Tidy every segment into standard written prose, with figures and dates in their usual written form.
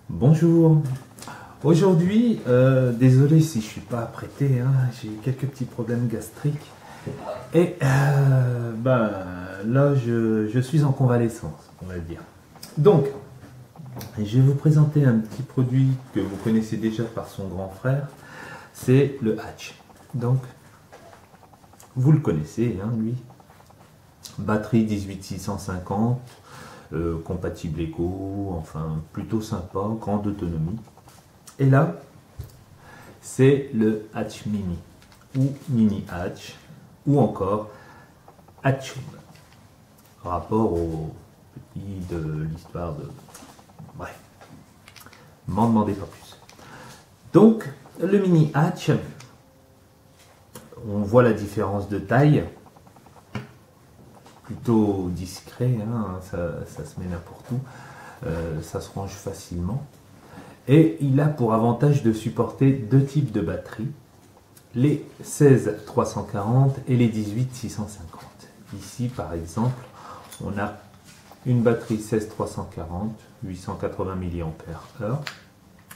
Bonjour. Aujourd'hui, désolé si je suis pas apprêté, hein, j'ai quelques petits problèmes gastriques. Et là, je suis en convalescence, on va dire. Donc, je vais vous présenter un petit produit que vous connaissez déjà par son grand frère. C'est le Hatch. Donc, vous le connaissez, hein, lui. Batterie 18650. Compatible éco, enfin plutôt sympa, grande autonomie. Et là, c'est le Hatch Mini, ou Mini Hatch, ou encore Hatchoum. Rapport au petit de l'histoire de... Bref, m'en demandez pas plus. Donc, le Mini Hatch, on voit la différence de taille. Plutôt discret, hein, ça se met n'importe où, ça se range facilement. Et il a pour avantage de supporter deux types de batteries, les 16-340 et les 18-650. Ici par exemple, on a une batterie 16-340, 880 mAh.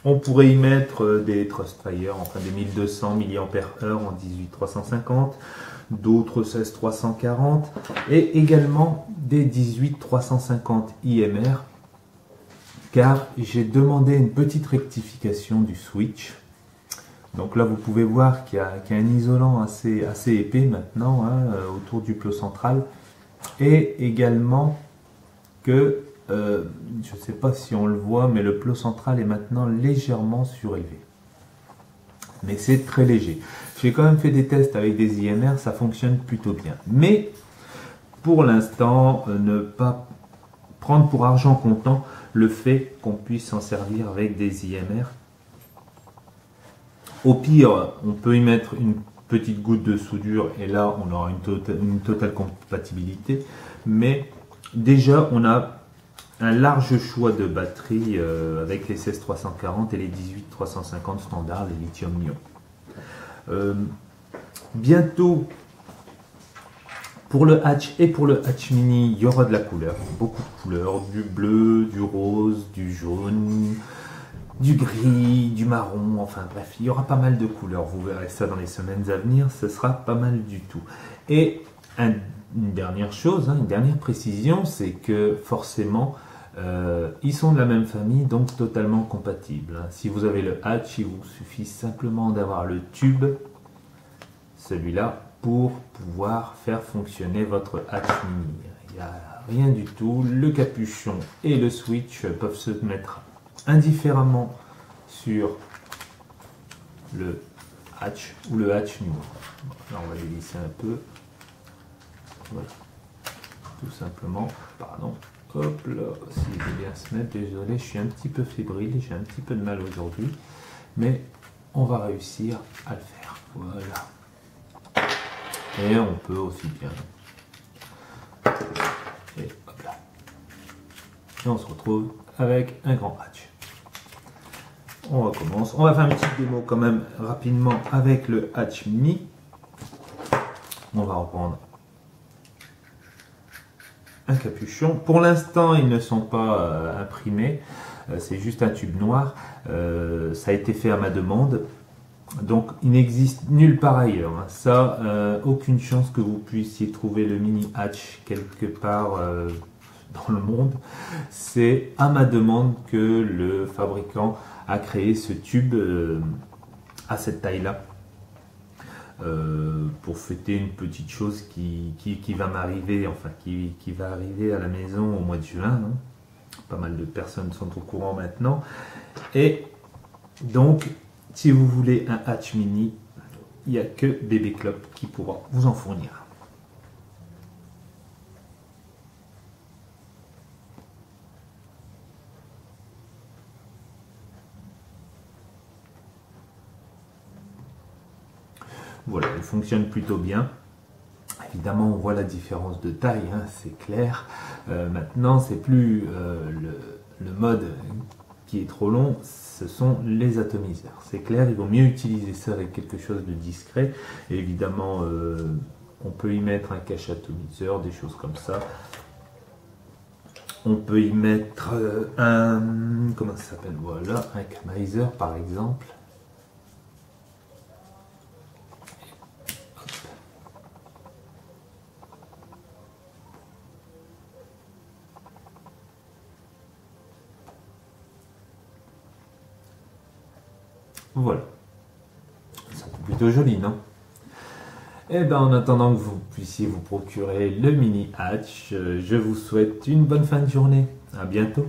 On pourrait y mettre des Trustfire, enfin des 1200 mAh en 18-350, d'autres 16-340 et également des 18-350 IMR, car j'ai demandé une petite rectification du switch. Donc là vous pouvez voir qu'il y a un isolant assez épais maintenant, hein, autour du plot central, et également que je ne sais pas si on le voit, mais le plot central est maintenant légèrement surélevé. Mais c'est très léger. J'ai quand même fait des tests avec des IMR, ça fonctionne plutôt bien. Mais pour l'instant, ne pas prendre pour argent comptant le fait qu'on puisse s'en servir avec des IMR. Au pire, on peut y mettre une petite goutte de soudure et là, on aura une totale compatibilité. Mais déjà, on a un large choix de batteries avec les 16340 et les 18350 standards, les lithium-ion. Bientôt, pour le Hatch et pour le Hatch Mini, il y aura de la couleur, beaucoup de couleurs, du bleu, du rose, du jaune, du gris, du marron, enfin bref, il y aura pas mal de couleurs, vous verrez ça dans les semaines à venir, ce sera pas mal du tout. Et une dernière chose, hein, une dernière précision, c'est que forcément, ils sont de la même famille, donc totalement compatibles. Si vous avez le Hatch, il vous suffit simplement d'avoir le tube, celui-là, pour pouvoir faire fonctionner votre Hatch Mini. Il n'y a rien du tout. Le capuchon et le switch peuvent se mettre indifféremment sur le Hatch ou le Hatch Mini. Là, on va les lisser un peu. Voilà. Tout simplement, pardon. Hop là, s'il veut bien se mettre, désolé, je suis un petit peu fébrile, j'ai un petit peu de mal aujourd'hui, mais on va réussir à le faire. Voilà. Et on peut aussi bien. Et hop là. Et on se retrouve avec un grand Hatch. On recommence. On va faire une petite démo quand même rapidement avec le Hatch Mini. On va reprendre un capuchon. Pour l'instant, ils ne sont pas imprimés. C'est juste un tube noir. Ça a été fait à ma demande. Donc, il n'existe nulle part ailleurs. Hein. Ça, aucune chance que vous puissiez trouver le Mini Hatch quelque part dans le monde. C'est à ma demande que le fabricant a créé ce tube à cette taille-là. Pour fêter une petite chose qui va m'arriver, enfin qui va arriver à la maison au mois de juin. Hein. Pas mal de personnes sont au courant maintenant. Et donc, si vous voulez un Hatch Mini, il n'y a que Bébé Clope qui pourra vous en fournir. Voilà, il fonctionne plutôt bien. Évidemment, on voit la différence de taille, hein, c'est clair. Maintenant, c'est plus le mode qui est trop long, ce sont les atomiseurs. C'est clair, il vaut mieux utiliser ça avec quelque chose de discret. Et évidemment, on peut y mettre un cache atomiseur, des choses comme ça. On peut y mettre un... Comment ça s'appelle? Voilà, un Kamiser par exemple. Voilà. C'est plutôt joli, non? Et ben en attendant que vous puissiez vous procurer le mini hatch, je vous souhaite une bonne fin de journée. À bientôt.